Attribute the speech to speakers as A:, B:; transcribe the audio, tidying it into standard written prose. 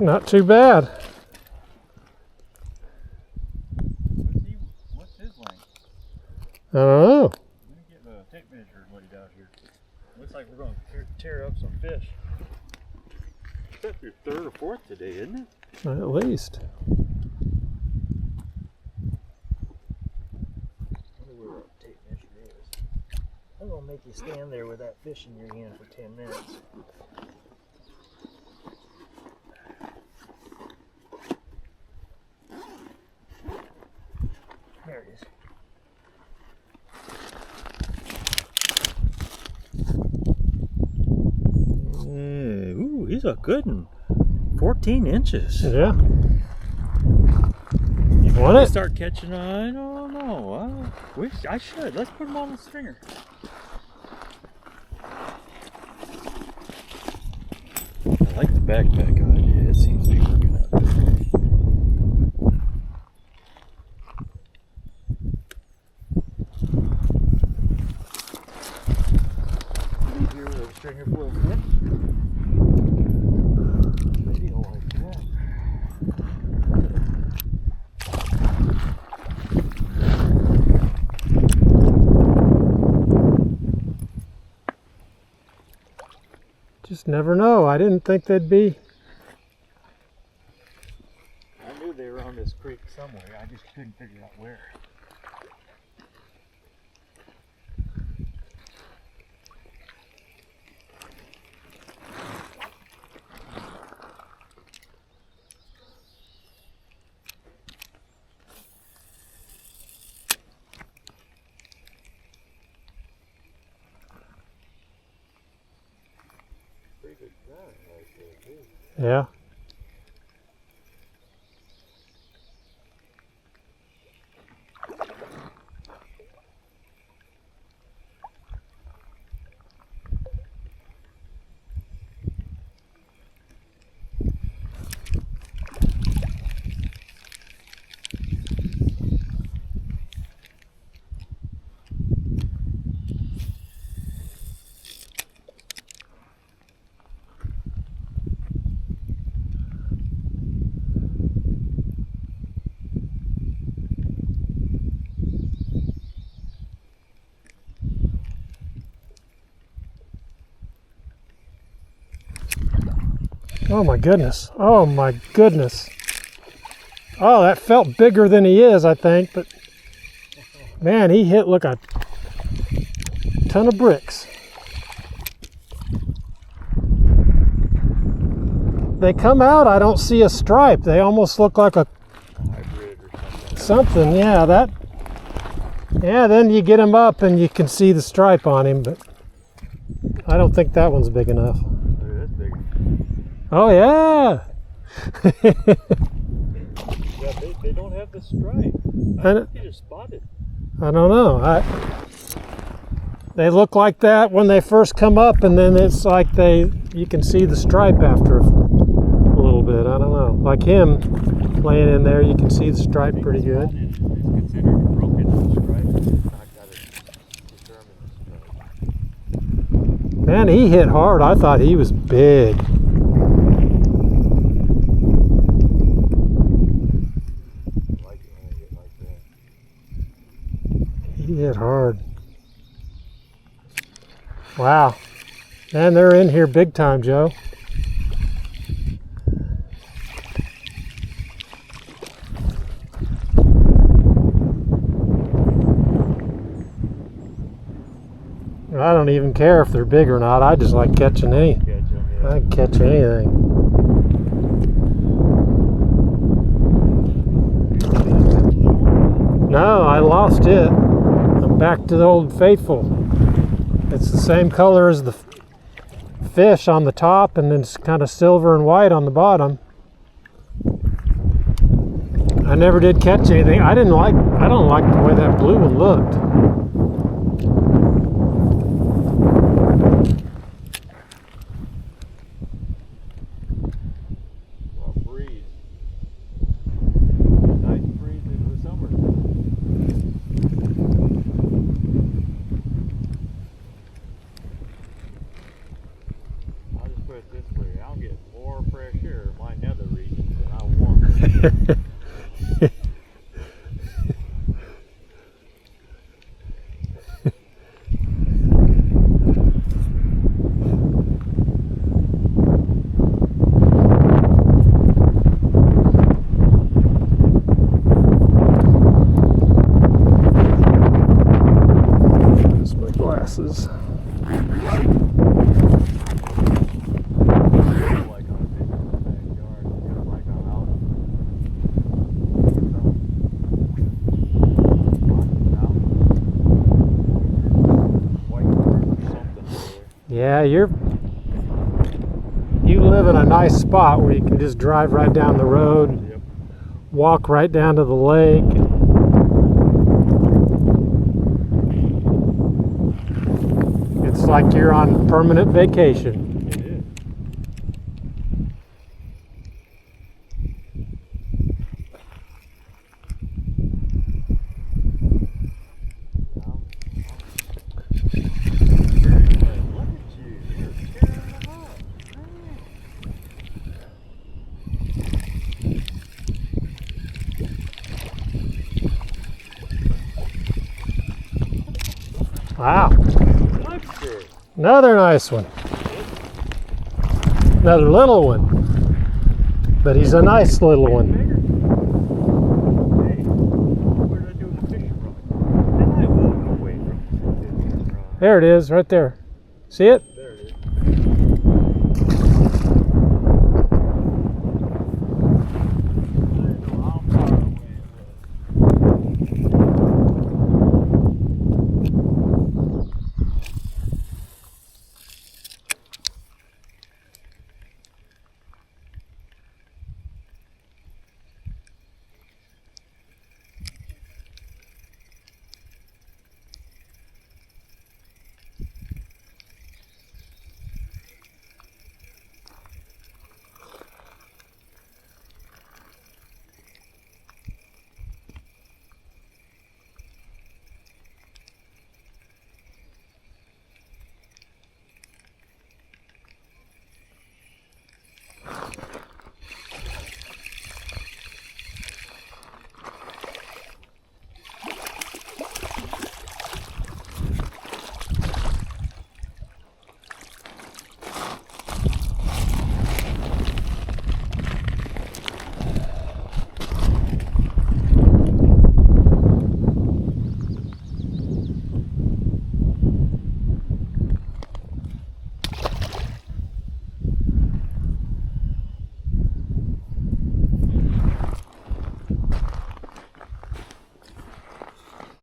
A: Not too bad.
B: What's his length?
A: I don't know.
B: Let me get a tape measure laid out here. Looks like we're going to tear up some fish. It's your third or fourth today, isn't it?
A: At least.
C: I'm gonna make you stand there with that fish in your hand for 10 minutes. There it is.
B: Ooh, he's a good one. 14 inches.
A: Yeah. You want it?
B: Start catching on. I don't know. I should. Let's put him on the stringer. I like the backpack idea. It seems to be working out good. Leave here with a stringer full of fish. Maybe he'll like that.
A: Just never know. I didn't think they'd be.
B: I knew they were on this creek somewhere. I just couldn't figure out where. Pretty good ground right there, too.
A: Yeah. Oh my goodness. Oh my goodness. Oh, that felt bigger than he is, I think, but man, he hit like a ton of bricks. They come out, I don't see a stripe. They almost look like a
B: Hybrid or something.
A: yeah, that. Yeah, then you get him up and you can see the stripe on him, but I don't think that one's big enough.
B: Oh, that's big.
A: Oh yeah.
B: Yeah, they don't have the stripe.
A: I
B: You just spotted.
A: don't know. They look like that when they first come up, and then it's like you can see the stripe after a little bit. I don't know. Like him laying in there, you can see the stripe pretty good.
B: It's considered a broken stripe. I gotta determine the stripe.
A: Man, he hit hard. I thought he was big. He hit hard. Wow. Man, they're in here big time, Joe. I don't even care if they're big or not. I just like catching any. I can catch anything. No, I lost it. I'm back to the old faithful. It's the same color as the fish on the top, and then it's kind of silver and white on the bottom. I never did catch anything. I don't like the way that blue one looked.
B: Well, breeze. Nice breeze into the summer. I'll just put it this way, I'll get more fresh air in my nether regions than I want.
A: That's my glasses. Yeah, you live in a nice spot where you can just drive right down the road,
B: Yep.
A: walk right down to the lake. It's like you're on permanent vacation.
B: It is. Look at you. You're tearing them up.
A: Wow,
B: What's it?
A: another nice one. Another little one. But he's a nice little one.
B: Bigger. Hey, what did I do with the fishing rod? Then I walk away from the fishing rod.
A: There it is, right there. See it?